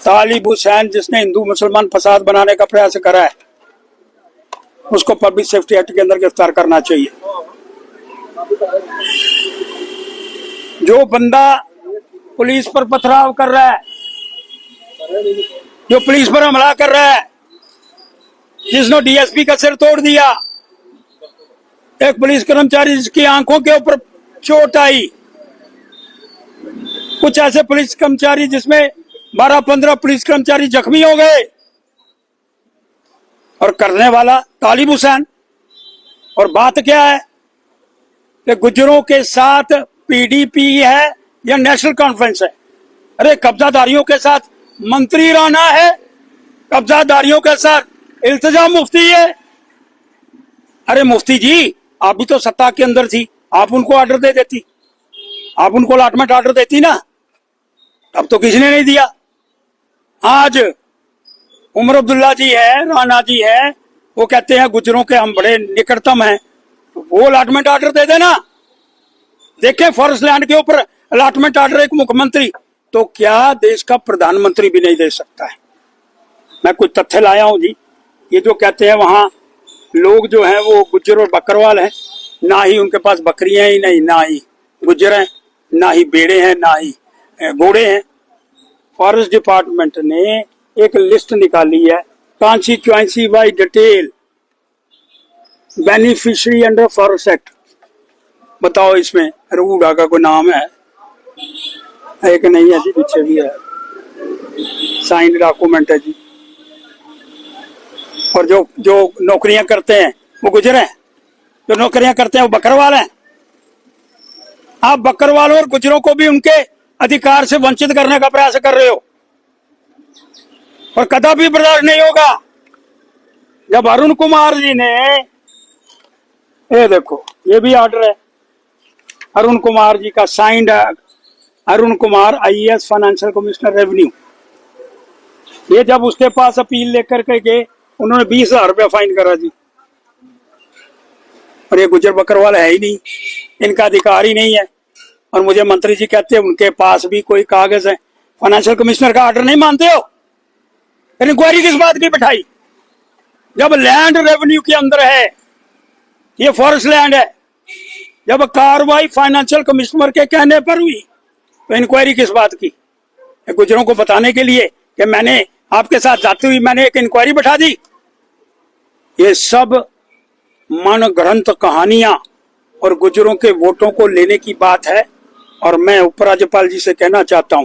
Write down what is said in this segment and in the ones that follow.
तालिब हुसैन जिसने हिंदू मुसलमान फसाद बनाने का प्रयास करा है, उसको पब्लिक सेफ्टी एक्ट के अंदर गिरफ्तार करना चाहिए। जो बंदा पुलिस पर पथराव कर रहा है, जो पुलिस पर हमला कर रहा है, जिसने डीएसपी का सिर तोड़ दिया, एक पुलिस कर्मचारी जिसकी आंखों के ऊपर चोट आई, कुछ ऐसे पुलिस कर्मचारी जिसमें 12-15 पुलिस कर्मचारी जख्मी हो गए, और करने वाला तालिब हुसैन। और बात क्या है कि गुज्जरों के साथ पीडीपी है या नेशनल कॉन्फ्रेंस है? अरे कब्जाधारियों के साथ मंत्री राणा है, कब्जाधारियों के साथ इल्तिजा मुफ्ती है। अरे मुफ्ती जी, आप भी तो सत्ता के अंदर थी, आप उनको ऑर्डर दे देती, आप उनको अलॉटमेंट ऑर्डर देती ना, अब तो किसी ने नहीं दिया। आज उमर अब्दुल्ला जी है, राणा जी है, वो कहते हैं गुज्जरों के हम बड़े निकटतम हैं, तो वो अलॉटमेंट ऑर्डर दे देना। देखें फॉरेस्ट लैंड के ऊपर अलॉटमेंट ऑर्डर एक मुख्यमंत्री, तो क्या देश का प्रधानमंत्री भी नहीं दे सकता है? मैं कुछ तथ्य लाया हूं जी। ये जो कहते हैं वहां लोग जो हैं वो गुज्जर और बकरवाल हैं, ना ही उनके पास बकरियां ही नहीं, ना ही गुज्जर हैं, ना ही बेड़े हैं, ना ही घोड़े हैं। फॉरेस्ट डिपार्टमेंट ने एक लिस्ट निकाली है, consequency by detail beneficiary under forest act. बताओ इसमें रूडा का कोई नाम है? एक नहीं है जी, पीछे भी है, साइन डॉक्यूमेंट है जी। और जो जो नौकरियां करते हैं वो गुजर हैं, जो नौकरियां करते हैं वो बकरवाल हैं। आप बकरवालों और गुजरों को भी उनके अधिकार से वंचित करने का प्रयास कर रहे हो, और कदापि बर्दाश्त नहीं होगा। जब अरुण कुमार जी ने, ये देखो ये भी ऑर्डर है अरुण कुमार जी का, signed Arun Kumar IAS financial commissioner revenue, ये जब उसके पास अपील लेकर के गए, उन्होंने 20,000 रुपया फाइन करा जी। और ये गुज्जर बकरवाल है ही नहीं, इनका अधिकार ही नहीं है। और मुझे मंत्री जी कहते हैं उनके पास भी कोई कागज है, फाइनेंशियल कमिश्नर का ऑर्डर नहीं मानते हो? इंक्वायरी किस बात की बैठाई? जब लैंड रेवेन्यू के अंदर है, ये फॉरेस्ट लैंड है, जब कार्रवाई फाइनेंशियल कमिश्नर के कहने पर हुई, तो इंक्वायरी किस बात की? गुज्जरों को बताने के लिए कि मैंने आपके साथ जाती हुई मैंने एक इंक्वायरी बैठा दी। ये सब मन ग्रंथ कहानियां और गुज्जरों के वोटों को लेने की बात है। और मैं उपराज्यपाल जी से कहना चाहता हूं,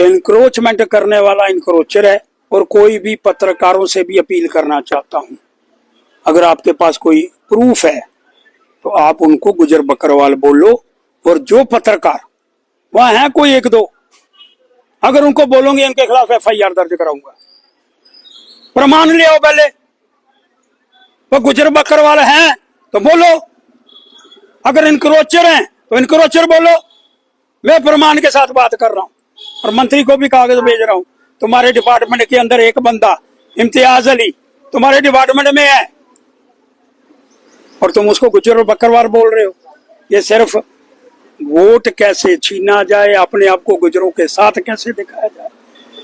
इंक्रोचमेंट करने वाला इंक्रोचर है। और कोई भी पत्रकारों से भी अपील करना चाहता हूं, अगर आपके पास कोई प्रूफ है तो आप उनको गुज्जर बकरवाल बोलो। और जो पत्रकार वहां है कोई एक दो, अगर उनको बोलोगे इनके खिलाफ एफआईआर दर्ज कराऊंगा। प्रमाण ले आओ पहले, वो गुज्जर बकरवाल हैं तो बोलो, अगर इंक्रोचर हैं तो इंक्रोचर बोलो। मैं प्रमाण के साथ बात कर रहा हूं, और मंत्री को भी कागज भेज रहा हूं। तुम्हारे डिपार्टमेंट के अंदर एक बंदा इम्तियाज अली तुम्हारे डिपार्टमेंट में है, और तुम उसको गुज्जर और बकरवाल बोल रहे हो। ये सिर्फ वोट कैसे छीना जाए, अपने आप को गुज्जरों के साथ कैसे दिखाया जाए,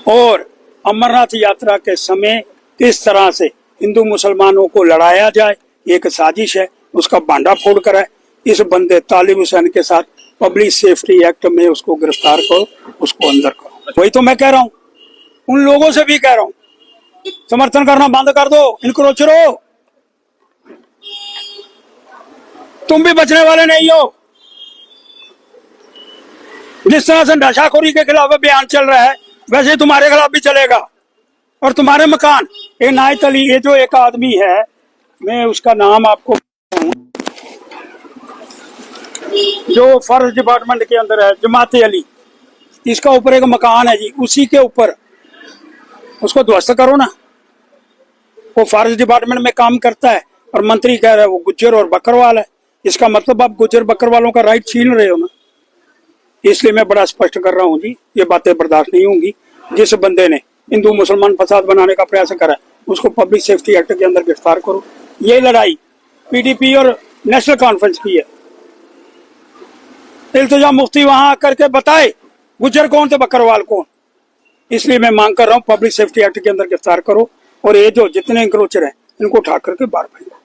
और अमरनाथ यात्रा के समय किस तरह से हिंदू मुसलमानों को लड़ाया जाए, एक साजिश है, उसका बांडा फोड़ कर है। इस बंदे तालिब हुसैन के साथ पब्लिक सेफ्टी एक्ट में उसको गिरफ्तार करो, उसको अंदर करो। वही तो मैं कह रहा हूं, उन लोगों से भी कह रहा हूं, समर्थन करना बंद कर दो, इनक्रोचरो। तुम भी बचने वाले नहीं हो। जिस तरह से नशाखोरी के खिलाफ अभियान चल रहा है, वैसे तुम्हारे खिलाफ भी चलेगा। और तुम्हारे मकान, ये नायत अली, ये जो एक आदमी है, मैं उसका नाम आपको, जो फॉरेस्ट डिपार्टमेंट के अंदर है, जमाते अली, इसका ऊपर एक मकान है जी, उसी के ऊपर उसको ध्वस्त करो ना। वो फॉरेस्ट डिपार्टमेंट में काम करता है, और मंत्री कह रहा है वो गुज्जर और बकरवाल है। इसका मतलब आप गुज्जर बकरवालों का राइट छीन रहे हो ना। इसलिए मैं बड़ा स्पष्ट कर रहा हूं जी, ये बातें बर्दाश्त नहीं होंगी। जिस बंदे ने हिंदू मुसलमान फसाद बनाने का प्रयास करा, उसको पब्लिक सेफ्टी एक्ट के अंदर गिरफ्तार करो। ये लड़ाई पीडीपी और नेशनल कॉन्फ्रेंस की है। इल्तिजा मुफ्ती वहां आकर के बताए गुजर कौन थे, बकरवाल कौन? इसलिए मैं मांग कर रहा हूं पब्लिक सेफ्टी एक्ट के अंदर गिरफ्तार करो और ये जो जितने इंक्रोचर हैं इनको उठा करके बाहर फेंको।